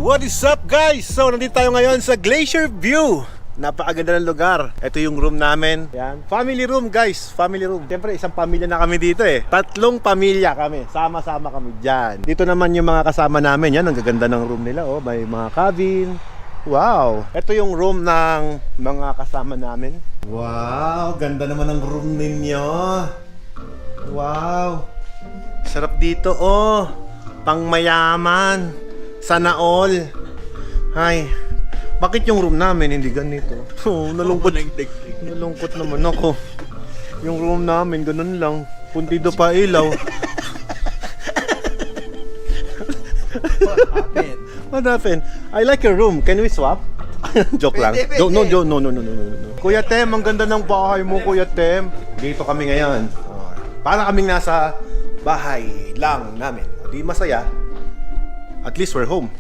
What is up guys? So nandito tayo ngayon sa Glacier View. Napakaganda ng lugar. Ito yung room namin. Yan. Family room guys. Family room. Siyempre isang pamilya na kami dito eh. 3 pamilya kami. Sama-sama kami dyan. Dito naman yung mga kasama namin. Yan. Ang gaganda ng room nila. Oh. May mga cabin. Wow. Ito yung room ng mga kasama namin. Wow. Ganda naman ng room ninyo. Wow. Sarap dito oh. Pangmayaman. Sana all. Hay. Bakit yung room namin hindi ganito? Oh, nalungkot. Nalungkot naman ako. Yung room namin ganun lang. Puntido pa ilaw. What happened? I like your room. Can we swap? Joke lang. No. Kuya Tem, ang ganda ng bahay mo, Kuya Tem. Dito kami ngayon. Parang kaming nasa bahay lang namin. Di masaya. At least we're home.